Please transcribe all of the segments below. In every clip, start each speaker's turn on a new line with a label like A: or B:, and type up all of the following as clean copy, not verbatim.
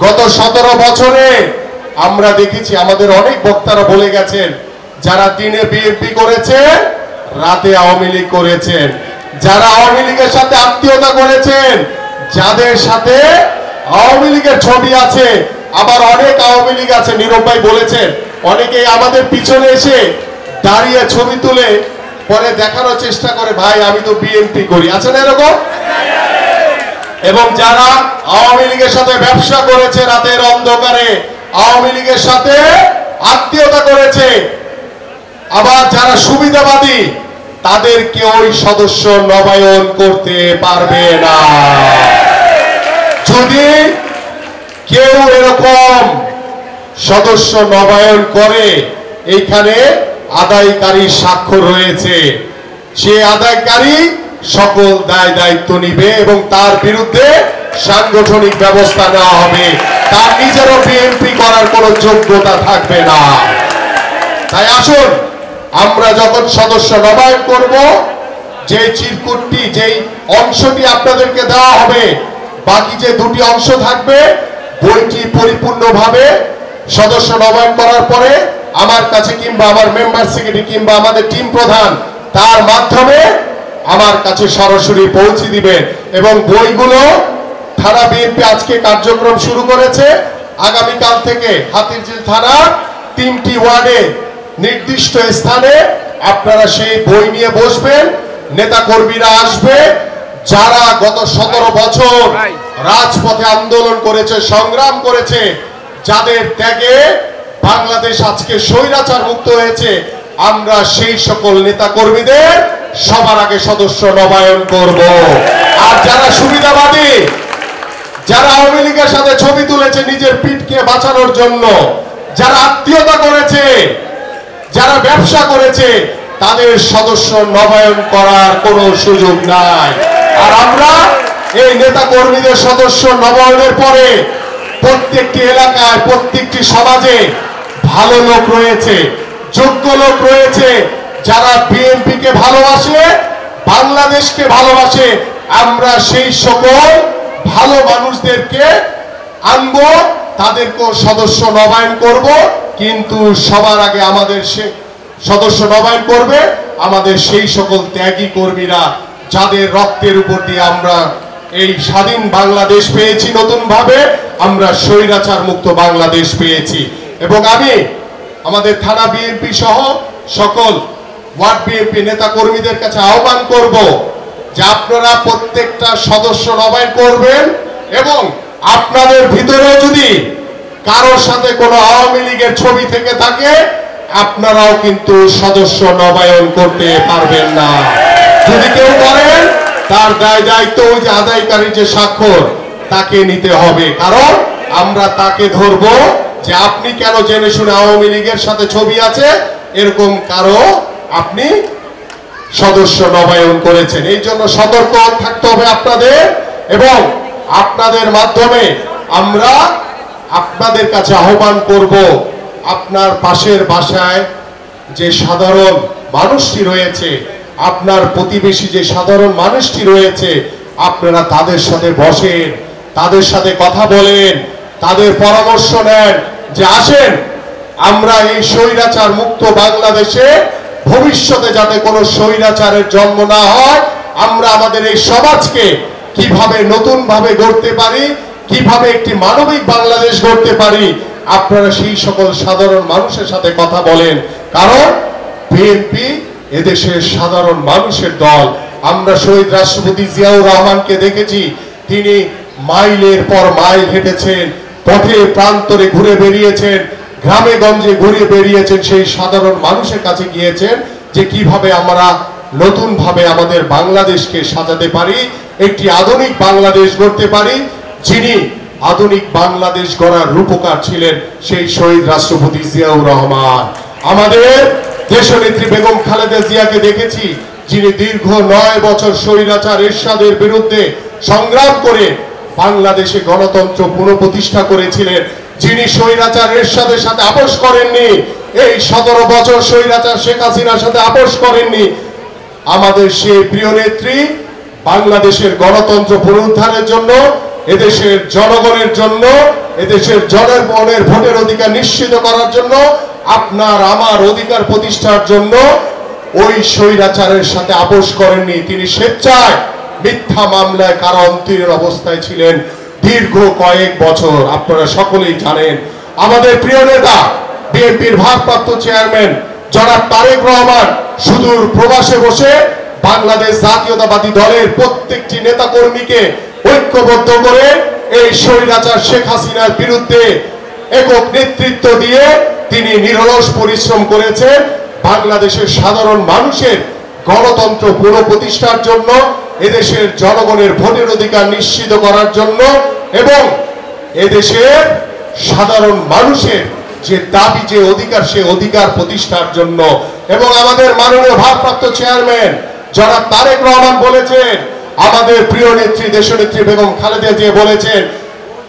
A: গত 17 বছরে আমরা দেখেছি, আমাদের অনেক বক্তারা বলে গেছেন, যারা দিনে বিএনপি করেছে, রাতে আওয়ামী লীগ করেছেন, যারা আওয়ামী লীগের সাথে আত্মীয়তা করেছেন, যাদের সাথে আওয়ামী লীগের ছবি আছে, আবার অনেক আওয়ামী লীগ আছে, নীরব ভাই বলেছেন, অনেকেই আমাদের পিছনে এসে দাঁড়িয়ে ছবি তুলে পরে দেখানোর চেষ্টা করে, ভাই আমি তো বিএনপি করি, আছে না এরকম? এবং যারা আওয়ামী লীগের সাথে ব্যবসা করেছে, রাতের অন্ধকারে আওয়ামী লীগের সাথে আত্মীয়তা করেছে, আবার যারা সুবিধাবাদী, তাদেরকে ওই সদস্য নবায়ন করতে পারবে না। যদি কেউ এরকম সদস্য নবায়ন করে, এইখানে আদায়কারী স্বাক্ষর রয়েছে, সে আদায়কারী সকল দায় দায়িত্ব নিবে এবং তার বিরুদ্ধে সাংগঠনিক ব্যবস্থা নেওয়া হবে। তার নিজেরও বিএনপি করার কোনো যোগ্যতা থাকবে না। তাই আসুন, আমরা যখন সদস্য নবায়ন করব, যে চিরকুটটি, যেই অংশটি আপনাদেরকে দেওয়া হবে, বাকি যে দুটি অংশ থাকবে, বইটি পরিপূর্ণভাবে সদস্য নবায়ন করার পরে আমার কাছে কিংবা আমার মেম্বার সেক্রেটারি কিংবা আমাদের টিম প্রধান, তার মাধ্যমে আমার কাছে সরাসরি পৌঁছে দিবেন। এবং বইগুলো থানা বিএনপি আজকে কার্যক্রম শুরু করেছে। আগামীকাল থেকে হাতিরঝিল থানার 3টি ওয়ার্ডে নির্দিষ্ট স্থানে আপনারা সেই বই নিয়ে বসবেন, নেতা কর্মীরা আসবে, যারা গত 17 বছর রাজপথে আন্দোলন করেছে, সংগ্রাম করেছে, যাদের ত্যাগে বাংলাদেশ আজকে স্বৈরাচার মুক্ত হয়েছে, আমরা সেই সকল নেতা কর্মীদের সবার আগে সদস্য নবায়ন করব। আর যারা সুবিধাবাদী, যারা আওয়ামী লীগের সাথে ছবি তুলেছে নিজের পিঠকে বাঁচানোর জন্য, যারা আত্মীয়তা করেছে, যারা ব্যবসা করেছে, তাদের সদস্য নবায়ন করার কোনো সুযোগ নাই। আর আমরা এই নেতা কর্মীদের সদস্য নবায়নের পরে প্রত্যেকটি এলাকায়, প্রত্যেকটি সমাজে ভালো লোক রয়েছে, যোগ্য লোক রয়েছে, যারা বিএনপিকে ভালোবাসে, বাংলাদেশকে ভালোবাসে। আমরা সেই সকল ভালো মানুষদেরকে আনবো, তাদেরকেও সদস্য নবায়ন করব। কিন্তু সবার আগে আমাদের সে সদস্য নবায়ন করবে আমাদের সেই সকল ত্যাগী কর্মীরা, যাদের রক্তের উপর দিয়ে আমরা এই স্বাধীন বাংলাদেশ পেয়েছি, নতুন ভাবে আমরা স্বৈরাচার মুক্ত বাংলাদেশ পেয়েছি। এবং আমি আমাদের থানা বিএনপি সহ সকল ওয়ার্ড বিএনপি নেতা কর্মীদের কাছে আহ্বান করব যে আপনারা প্রত্যেকটা সদস্য নবায়ন করবেন এবং আপনাদের ভিতরেও যদি কারোর সাথে কোনো আওয়ামী লীগের ছবি থেকে থাকে, আপনারাও কিন্তু সদস্য নবায়ন করতে পারবেন না। যদি কেউ করেন, তার দায় দায়িত্ব ওই যে আদায়কারী যে স্বাক্ষর, তাকে নিতে হবে। কারণ আমরা তাকে ধরবো যে আপনি কেন জেনে শুনে আওয়ামী লীগের সাথে ছবি আছে, এরকম কারো আপনি সদস্য নবায়ন করেছেন। এই জন্য সতর্ক থাকতে হবে আপনাদের, এবং আপনাদের মাধ্যমে আমরা আপনাদের কাছে আহ্বান করব, আপনার পাশের বাসায় যে সাধারণ মানুষটি রয়েছে, আপনার প্রতিবেশী যে সাধারণ মানুষটি রয়েছে, আপনারা তাদের সাথে বসেন, তাদের সাথে কথা বলেন, তাদের পরামর্শ নেন যে আসেন আমরা এই স্বৈরাচার মুক্ত বাংলাদেশে ভবিষ্যতে যাতে কোনো স্বৈরাচারের জন্ম না হয়, আমরা আমাদের এই সমাজকে কিভাবে নতুন ভাবে গড়তে পারি, কিভাবে একটি মানবিক বাংলাদেশ গড়তে পারি, আপনারা সেই সকল সাধারণ মানুষের সাথে কথা বলেন। কারণ বিএনপি এদেশের সাধারণ মানুষের দল। আমরা শহীদ রাষ্ট্রপতি জিয়াউর রহমানকে দেখেছি, তিনি মাইলের পর মাইল হেঁটেছেন, পথে প্রান্তরে ঘুরে বেরিয়েছেন, গ্রামে গঞ্জে ঘুরে বেরিয়েছেন, সেই সাধারণ মানুষের কাছে গিয়েছেন যে কিভাবে আমরা নতুন ভাবে আমাদের বাংলাদেশকে সাজাতে পারি, একটি আধুনিক বাংলাদেশ গড়তে পারি। যিনি আধুনিক বাংলাদেশ গড়ার রূপকার ছিলেন সেই শহীদ রাষ্ট্রপতি জিয়াউর রহমান। আমাদের দেশনেত্রী বেগম খালেদা জিয়াকে দেখেছি, যিনি দীর্ঘ 9 বছর স্বৈরাচার এরশাদের বিরুদ্ধে সংগ্রাম করে বাংলাদেশে গণতন্ত্র পুনঃপ্রতিষ্ঠা করেছিলেন, যিনি স্বৈরাচার এরশাদের সাথে আপোষ করেননি, এই 17 বছর স্বৈরাচার শেখ হাসিনার সাথে আপোষ করেননি। আমাদের সেই প্রিয় নেত্রী বাংলাদেশের গণতন্ত্র পুনরুদ্ধারের জন্য, এদেশের জনগণের জন্য এদেশের জনগণের ভোটের অধিকার নিশ্চিত করার জন্য, আপনার আমার অধিকার প্রতিষ্ঠার জন্য ওই স্বৈরাচারের সাথে আপোষ করেননি। তিনি স্বেচ্ছায় মিথ্যা মামলায় কারান্তরীণ অবস্থায় ছিলেন দীর্ঘ কয়েক বছর। আপনারা সকলেই জানেন। আমাদের প্রিয় নেতা বিএনপির ভারপ্রাপ্ত চেয়ারম্যান জনাব তারেক রহমান সুদূর প্রবাসে বসে বাংলাদেশ জাতীয়তাবাদী দলের প্রত্যেকটি নেতা কর্মীকে ঐক্যবদ্ধ করে এই স্বৈরাচার শেখ হাসিনার বিরুদ্ধে একক নেতৃত্ব দিয়ে তিনি নিরলস পরিশ্রম করেছেন বাংলাদেশের সাধারণ মানুষের গণতন্ত্র পুনঃপ্রতিষ্ঠার জন্য, এদেশের জনগণের ভোটের অধিকার নিশ্চিত করার জন্য এবং এদেশের সাধারণ মানুষের যে দাবি, যে অধিকার, সে অধিকার প্রতিষ্ঠার জন্য। এবং আমাদের মাননীয় ভারপ্রাপ্ত চেয়ারম্যান জনাব তারেক রহমান বলেছেন, আমাদের প্রিয় নেত্রী দেশনেত্রী বেগম খালেদা জিয়া বলেছেন,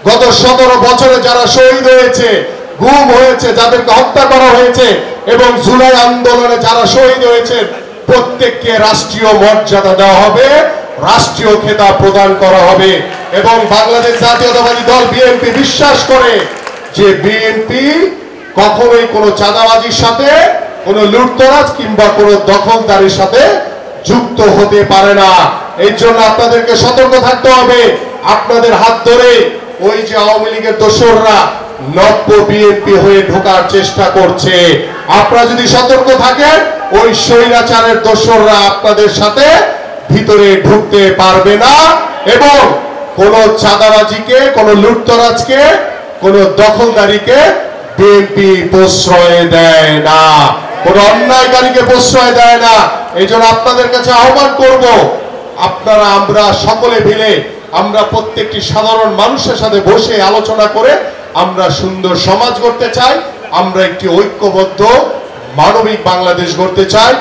A: গত 17 বছরে যারা শহীদ হয়েছে, গুম হয়েছে, যাদেরকে হত্যা করা হয়েছে এবং জুলাই আন্দোলনে যারা শহীদ হয়েছেন প্রত্যেককে রাষ্ট্রীয় মর্যাদা দেওয়া হবে, রাষ্ট্রীয় খেতাব প্রদান করা হবে। এবং বাংলাদেশ জাতীয়তাবাদী দল বিএনপি বিশ্বাস করে যে বিএনপি কখনোই কোনো চাঁদাবাজির সাথে, কোনো লুটতরাজ কিংবা কোনো দখলদারির সাথে যুক্ত হতে পারে না। এই জন্য আপনাদেরকে সতর্ক থাকতে হবে। আপনাদের হাত ধরে ওই যে আওয়ামী লীগের দোসররা নব্য বিএনপি হয়ে ঢোকার চেষ্টা করছে, আপনারা যদি সতর্ক থাকেন ওই স্বৈরাচারের দোসররা আপনাদের সাথে ভিতরে ঢুকতে পারবে না এবং কোন চাঁদাবাজিকে, কোন লুটতরাজকে, কোন দখলদারিকে বিএনপি প্রশ্রয় দেয় না, কোন অন্যায়কারীকে প্রশ্রয় দেয় না। এই জন্য আপনাদের কাছে আহ্বান করব, আপনারা আমরা সকলে মিলে আমরা প্রত্যেকটি সাধারণ মানুষের সাথে বসে আলোচনা করে আমরা সুন্দর সমাজ গড়তে চাই, আমরা একটি ঐক্যবদ্ধ মানবিক বাংলাদেশ গড়তে চাই।